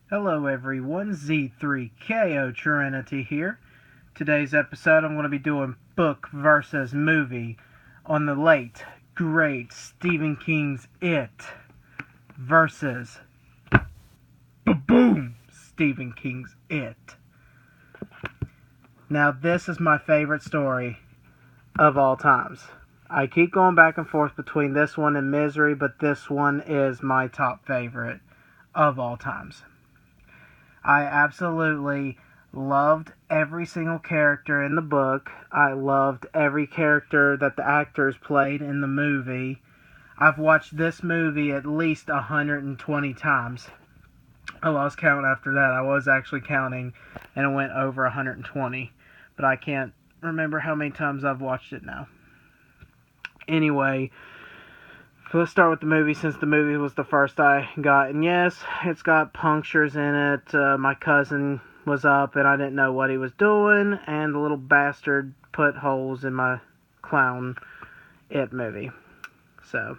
Hello everyone, Z3KO Trinity here. Today's episode I'm going to be doing book versus movie on the late, great Stephen King's It versus Boom Stephen King's It. Now this is my favorite story of all times. I keep going back and forth between this one and Misery, but this one is my top favorite of all times. I absolutely loved every single character in the book. I loved every character that the actors played in the movie. I've watched this movie at least 120 times. I lost count after that. I was actually counting and it went over 120. But I can't remember how many times I've watched it now. Anyway, so let's start with the movie since the movie was the first I got. And yes, it's got punctures in it. My cousin was up and I didn't know what he was doing. And the little bastard put holes in my clown It movie. So,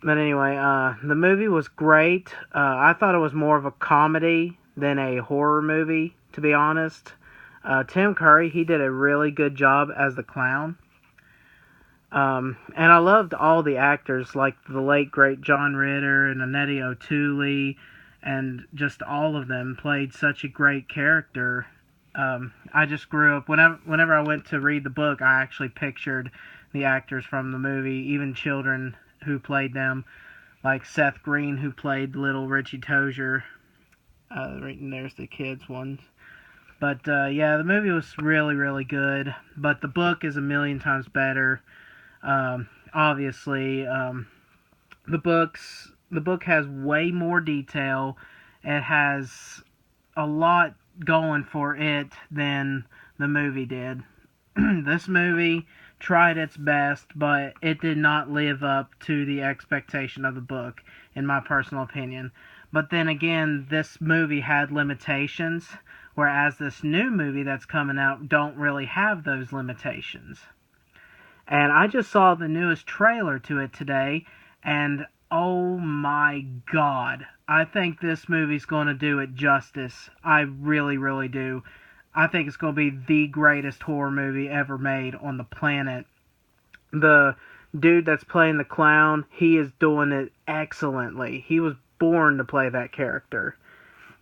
but anyway, the movie was great. I thought it was more of a comedy than a horror movie, to be honest. Tim Curry, he did a really good job as the clown. And I loved all the actors, like the late great John Ritter and Annette O'Toole, and just all of them played such a great character. I just grew up whenever I went to read the book, I actually pictured the actors from the movie, even children who played them, like Seth Green, who played little Richie Tozier. Right, and there's the kids ones. But yeah, the movie was really, really good. But the book is a million times better. Obviously, the book has way more detail. It has a lot going for it than the movie did. This movie tried its best, but it did not live up to the expectation of the book, in my personal opinion. But then again, this movie had limitations, whereas this new movie that's coming out don't really have those limitations. And I just saw the newest trailer to it today, and oh my god, I think this movie's going to do it justice. I really, really do. I think it's going to be the greatest horror movie ever made on the planet. The dude that's playing the clown, he is doing it excellently. He was born to play that character.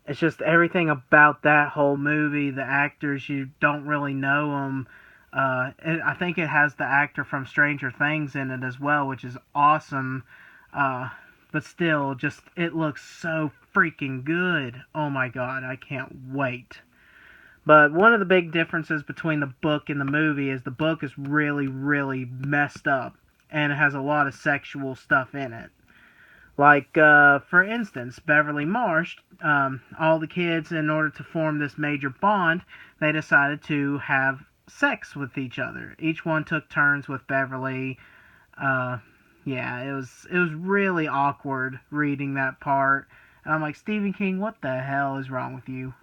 It's just everything about that whole movie, the actors, you don't really know them. I think it has the actor from Stranger Things in it as well, which is awesome. But still, just it looks so freaking good. Oh my god, I can't wait. But one of the big differences between the book and the movie is the book is really, really messed up, and it has a lot of sexual stuff in it. Like, for instance, Beverly Marsh, all the kids, in order to form this major bond, they decided to have sex with each other. Each one took turns with Beverly. Uh, yeah, it was really awkward reading that part. And I'm like, Stephen King, what the hell is wrong with you?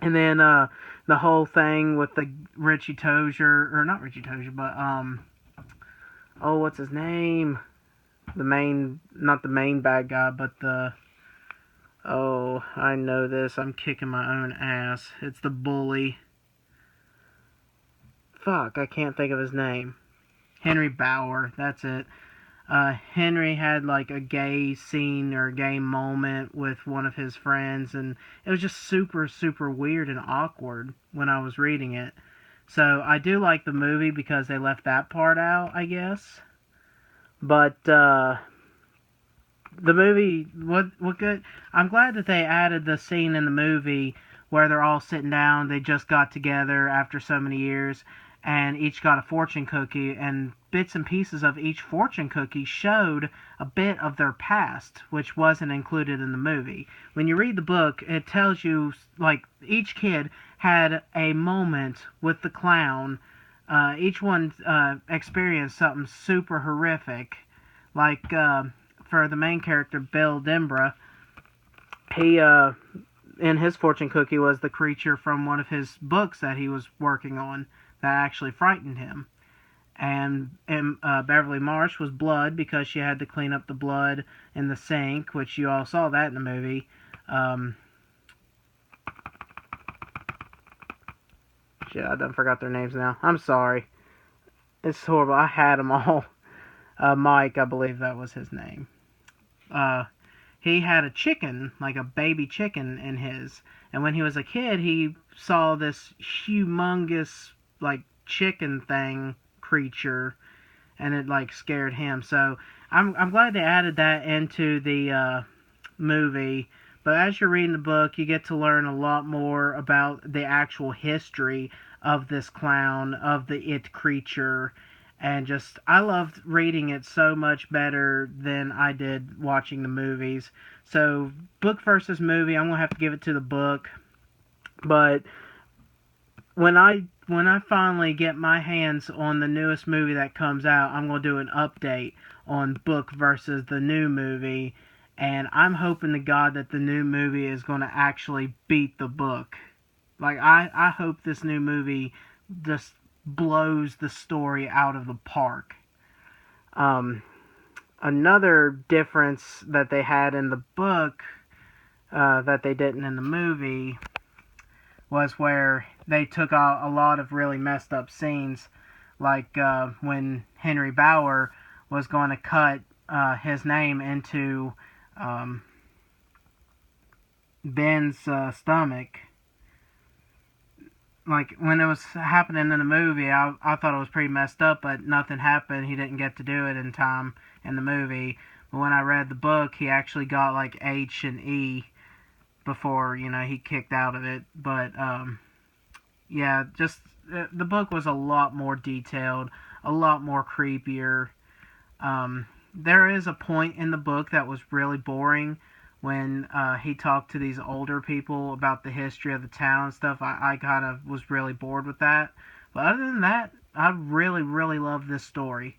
And then the whole thing with the Richie Tozier, or not Richie Tozier, but oh, what's his name? The main, not the main bad guy, but the, oh, I know this. I'm kicking my own ass. It's the bully. Fuck, I can't think of his name. Henry Bauer, that's it. Henry had like a gay scene or a gay moment with one of his friends, and it was just super, super weird and awkward when I was reading it. So I do like the movie because they left that part out, I guess. But the movie, what good? I'm glad that they added the scene in the movie where they're all sitting down. They just got together after so many years, and each got a fortune cookie, and bits and pieces of each fortune cookie showed a bit of their past, which wasn't included in the movie. When you read the book, it tells you, like, each kid had a moment with the clown. Each one experienced something super horrific. Like, for the main character, Bill Denborough, he, in his fortune cookie was the creature from one of his books that he was working on that actually frightened him. And Beverly Marsh was blood because she had to clean up the blood in the sink, which you all saw that in the movie. Um, shit, I done forgot their names now. I'm sorry. It's horrible. I had them all. Mike, I believe that was his name. He had a chicken, like a baby chicken in his. And when he was a kid, he saw this humongous, like, chicken thing creature, and it, like, scared him. So I'm glad they added that into the movie. But as you're reading the book, you get to learn a lot more about the actual history of this clown, of the it creature, and just I loved reading it so much better than I did watching the movies. So book versus movie, I'm gonna have to give it to the book. But when I finally get my hands on the newest movie that comes out, I'm gonna do an update on book versus the new movie, and I'm hoping to God that the new movie is gonna actually beat the book. Like I hope this new movie just blows the story out of the park. Um, Another difference that they had in the book that they didn't in the movie was where they took out a lot of really messed up scenes, like when Henry Bauer was going to cut his name into um, Ben's stomach. Like when it was happening in the movie, I thought it was pretty messed up, but nothing happened. He didn't get to do it in time in the movie. But when I read the book, he actually got like H and E before he kicked out of it. But yeah, just the book was a lot more detailed, a lot more creepier. There is a point in the book that was really boring when he talked to these older people about the history of the town and stuff. I kind of was really bored with that. But other than that, I really, really love this story.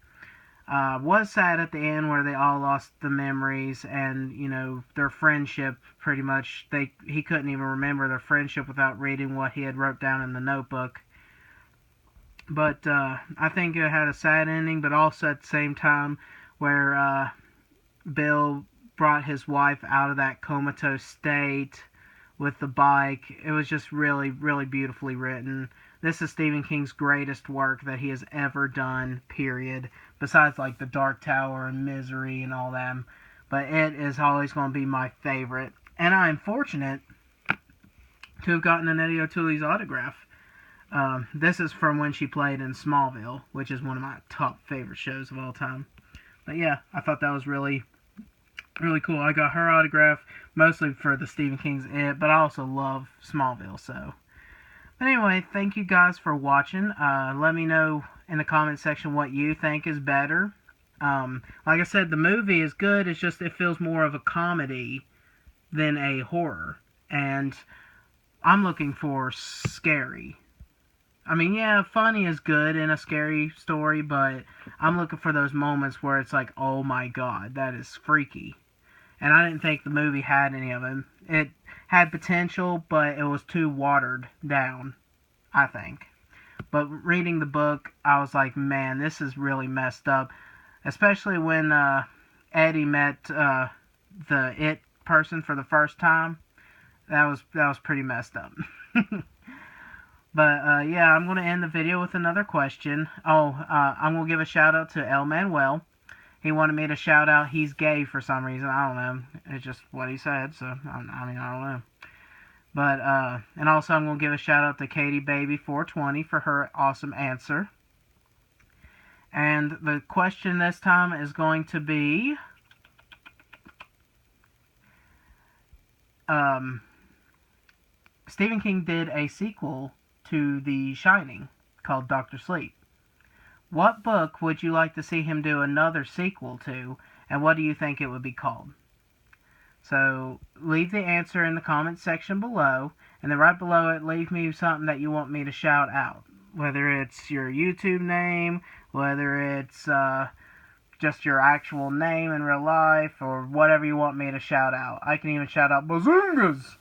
Was sad at the end where they all lost the memories and their friendship. Pretty much, he couldn't even remember their friendship without reading what he had wrote down in the notebook. But I think it had a sad ending, but also at the same time where Bill brought his wife out of that comatose state with the bike. It was just really, really beautifully written. This is Stephen King's greatest work that he has ever done, period. Besides, like, The Dark Tower and Misery and all them. But it is always going to be my favorite. And I am fortunate to have gotten an Eddie O'Toole's autograph. This is from when she played in Smallville, which is one of my top favorite shows of all time. But yeah, I thought that was really, really cool. I got her autograph mostly for the Stephen King's It, but I also love Smallville, so. But anyway, thank you guys for watching. Let me know in the comment section what you think is better. Like I said, the movie is good. It's just it feels more of a comedy than a horror. And I'm looking for scary. I mean, yeah, funny is good in a scary story, but I'm looking for those moments where it's like, oh my god, that is freaky. And I didn't think the movie had any of them. It had potential, but it was too watered down, I think. But reading the book, I was like, man, this is really messed up. Especially when Eddie met the it person for the first time. That was pretty messed up. But yeah, I'm going to end the video with another question. I'm going to give a shout out to El Manuel. He wanted me to shout out he's gay for some reason. I don't know. It's just what he said, so I don't know. But, and also I'm going to give a shout out to Katie Baby 420 for her awesome answer. And the question this time is going to be, Stephen King did a sequel to The Shining called Dr. Sleep. What book would you like to see him do another sequel to, and what do you think it would be called? So leave the answer in the comment section below, and then right below it, leave me something that you want me to shout out. Whether it's your YouTube name, whether it's just your actual name in real life, or whatever you want me to shout out. I can even shout out Bazingas!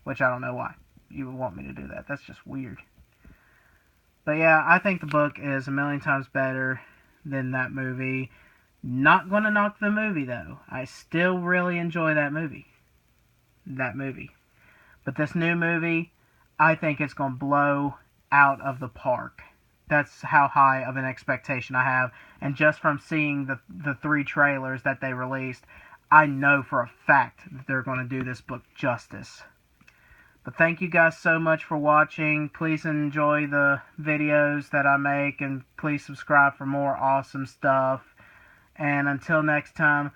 Which I don't know why you would want me to do that. That's just weird. But yeah, I think the book is a million times better than that movie. Not gonna knock the movie, though. I still really enjoy that movie. that movie. But this new movie, I think it's going to blow out of the park. That's how high of an expectation I have. And just from seeing the 3 trailers that they released, I know for a fact that they're going to do this book justice. But thank you guys so much for watching. Please enjoy the videos that I make, and please subscribe for more awesome stuff. And until next time...